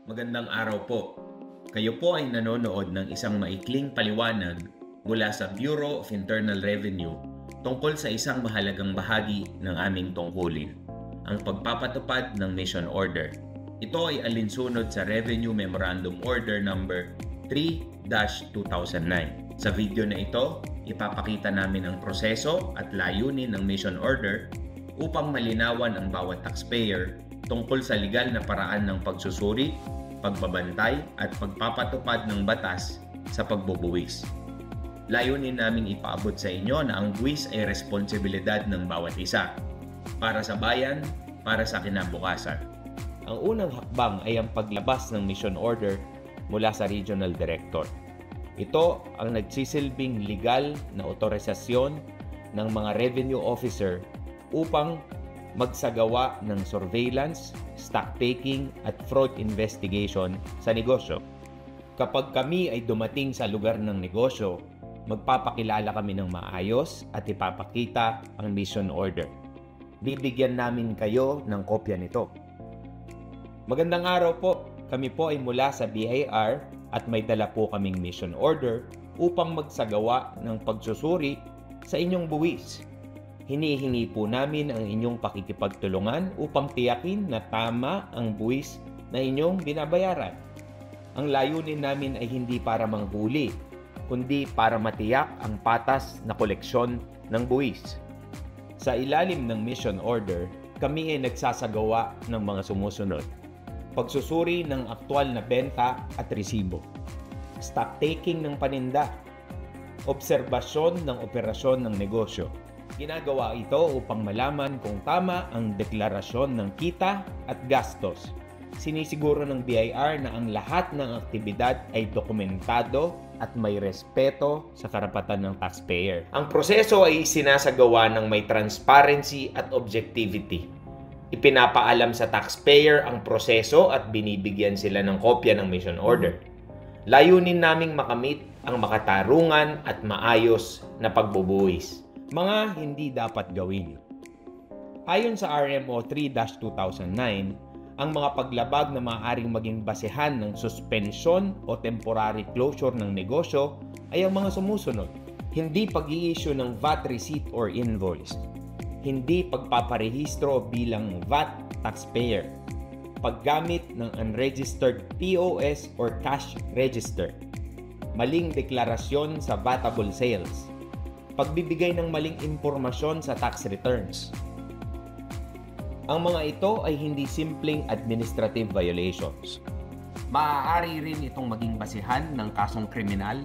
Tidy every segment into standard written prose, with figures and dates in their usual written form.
Magandang araw po. Kayo po ay nanonood ng isang maikling paliwanag mula sa Bureau of Internal Revenue tungkol sa isang mahalagang bahagi ng aming tungkulin, ang pagpapatupad ng Mission Order. Ito ay alinsunod sa Revenue Memorandum Order Number 3-2009. Sa video na ito, ipapakita namin ang proseso at layunin ng Mission Order upang malinawan ang bawat taxpayer tungkol sa legal na paraan ng pagsusuri, pagbabantay at pagpapatupad ng batas sa pagbubuwis. Layunin naming ipaabot sa inyo na ang buwis ay responsibilidad ng bawat isa, para sa bayan, para sa kinabukasan. Ang unang hakbang ay ang paglabas ng Mission Order mula sa Regional Director. Ito ang nagsisilbing legal na otorisasyon ng mga revenue officer upang magsagawa ng surveillance, stock-taking at fraud investigation sa negosyo. Kapag kami ay dumating sa lugar ng negosyo, magpapakilala kami ng maayos at ipapakita ang mission order. Bibigyan namin kayo ng kopya nito. Magandang araw po. Kami po ay mula sa BIR at may dala po kaming mission order upang magsagawa ng pagsusuri sa inyong buwis. Hinihingi po namin ang inyong pakikipagtulungan upang tiyakin na tama ang buwis na inyong binabayaran. Ang layunin namin ay hindi para manghuli, kundi para matiyak ang patas na koleksyon ng buwis. Sa ilalim ng Mission Order, kami ay nagsasagawa ng mga sumusunod: pagsusuri ng aktwal na benta at resibo, stock-taking ng paninda, obserbasyon ng operasyon ng negosyo. Ginagawa ito upang malaman kung tama ang deklarasyon ng kita at gastos. Sinisiguro ng BIR na ang lahat ng aktibidad ay dokumentado at may respeto sa karapatan ng taxpayer. Ang proseso ay sinasagawa ng may transparency at objectivity. Ipinapaalam sa taxpayer ang proseso at binibigyan sila ng kopya ng mission order. Layunin naming makamit ang makatarungan at maayos na pagbubuwis. Mga hindi dapat gawin. Ayon sa RMO 3-2009, ang mga paglabag na maaaring maging basehan ng suspensyon o temporary closure ng negosyo ay ang mga sumusunod: hindi pag-i-issue ng VAT receipt or invoice, hindi pagpaparehistro bilang VAT taxpayer, paggamit ng unregistered POS or cash register, maling deklarasyon sa vatable sales, pagbibigay ng maling impormasyon sa tax returns. Ang mga ito ay hindi simpleng administrative violations. Maaari rin itong maging basihan ng kasong kriminal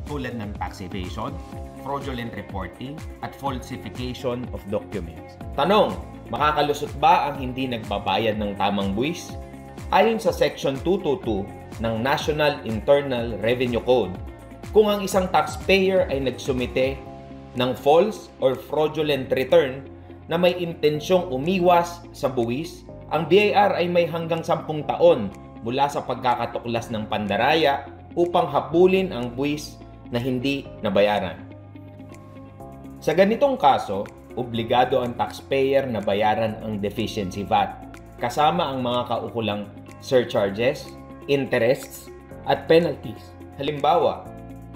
tulad ng tax evasion, fraudulent reporting, at falsification of documents. Tanong, makakalusot ba ang hindi nagbabayad ng tamang buwis? Ayon sa Section 222 ng National Internal Revenue Code, kung ang isang taxpayer ay nagsumite ng false or fraudulent return na may intensyong umiwas sa buwis, ang BIR ay may hanggang 10 taon mula sa pagkakatuklas ng pandaraya upang habulin ang buwis na hindi nabayaran. Sa ganitong kaso, obligado ang taxpayer na bayaran ang deficiency VAT, kasama ang mga kaukulang surcharges, interests, at penalties. Halimbawa,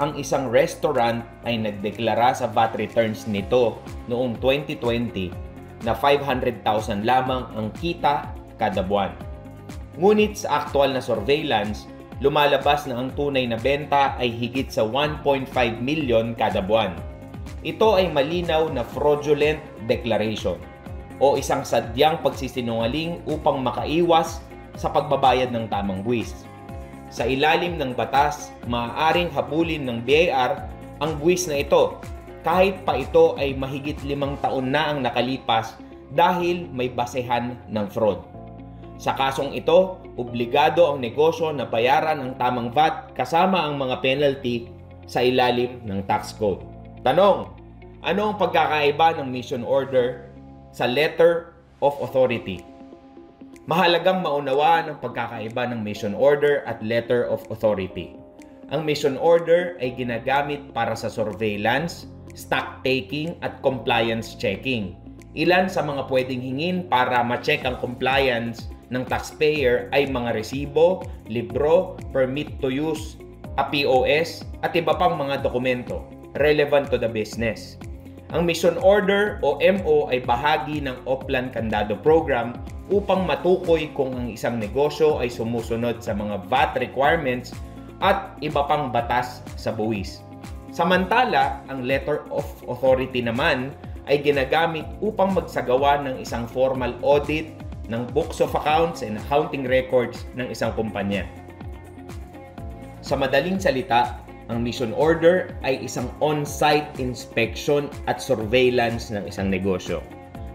ang isang restaurant ay nagdeklara sa VAT returns nito noong 2020 na 500,000 lamang ang kita kada buwan. Ngunit sa aktual na surveillance, lumalabas na ang tunay na benta ay higit sa 1.5 million kada buwan. Ito ay malinaw na fraudulent declaration o isang sadyang pagsisinungaling upang makaiwas sa pagbabayad ng tamang buwis. Sa ilalim ng batas, maaaring habulin ng BIR ang buwis na ito kahit pa ito ay mahigit 5 taon na ang nakalipas dahil may basehan ng fraud. Sa kasong ito, obligado ang negosyo na bayaran ang tamang VAT kasama ang mga penalty sa ilalim ng tax code. Tanong, ano ang pagkakaiba ng mission order sa letter of authority? Mahalagang maunawaan ang pagkakaiba ng mission order at letter of authority. Ang mission order ay ginagamit para sa surveillance, stock-taking at compliance checking. Ilan sa mga pwedeng hingin para ma-check ang compliance ng taxpayer ay mga resibo, libro, permit to use, a POS, at iba pang mga dokumento relevant to the business. Ang mission order o MO ay bahagi ng Oplan Candado Program upang matukoy kung ang isang negosyo ay sumusunod sa mga VAT requirements at iba pang batas sa buwis. Samantala, ang letter of authority naman ay ginagamit upang magsagawa ng isang formal audit ng books of accounts and accounting records ng isang kumpanya. Sa madaling salita, ang mission order ay isang on-site inspection at surveillance ng isang negosyo.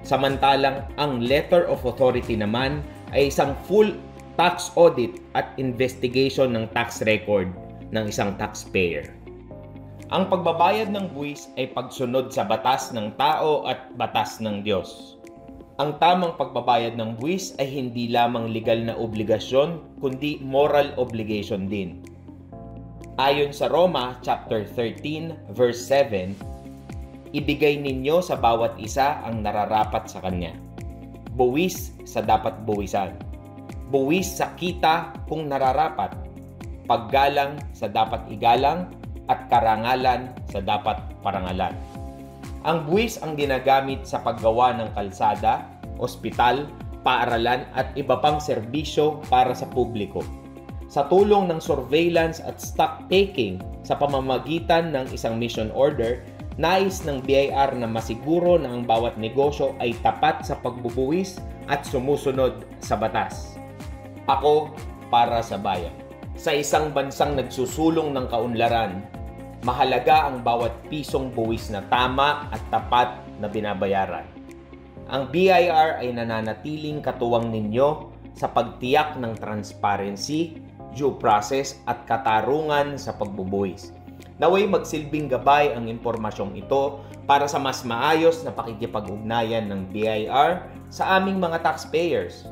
Samantalang ang letter of authority naman ay isang full tax audit at investigation ng tax record ng isang taxpayer. Ang pagbabayad ng buwis ay pagsunod sa batas ng tao at batas ng Diyos. Ang tamang pagbabayad ng buwis ay hindi lamang legal na obligasyon, kundi moral obligation din. Ayon sa Roma chapter 13 verse 7, ibigay ninyo sa bawat isa ang nararapat sa kanya. Buwis sa dapat buwisan. Buwis sa kita kung nararapat. Paggalang sa dapat igalang at karangalan sa dapat parangalan. Ang buwis ang ginagamit sa paggawa ng kalsada, ospital, paaralan at iba pang serbisyo para sa publiko. Sa tulong ng surveillance at stock taking sa pamamagitan ng isang mission order, nais ng BIR na masiguro na ang bawat negosyo ay tapat sa pagbubuwis at sumusunod sa batas. Ako para sa bayan. Sa isang bansang nagsusulong ng kaunlaran, mahalaga ang bawat pisong buwis na tama at tapat na binabayaran. Ang BIR ay nananatiling katuwang ninyo sa pagtiyak ng transparency, due process at katarungan sa pagbubuwis. Naway magsilbing gabay ang impormasyong ito para sa mas maayos na pakikipag-ugnayan ng BIR sa aming mga taxpayers.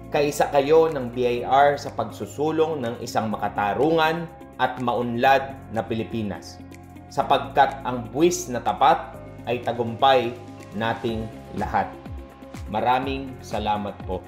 Kaisa kayo ng BIR sa pagsusulong ng isang makatarungan at maunlad na Pilipinas, sapagkat ang buwis na tapat ay tagumpay nating lahat. Maraming salamat po.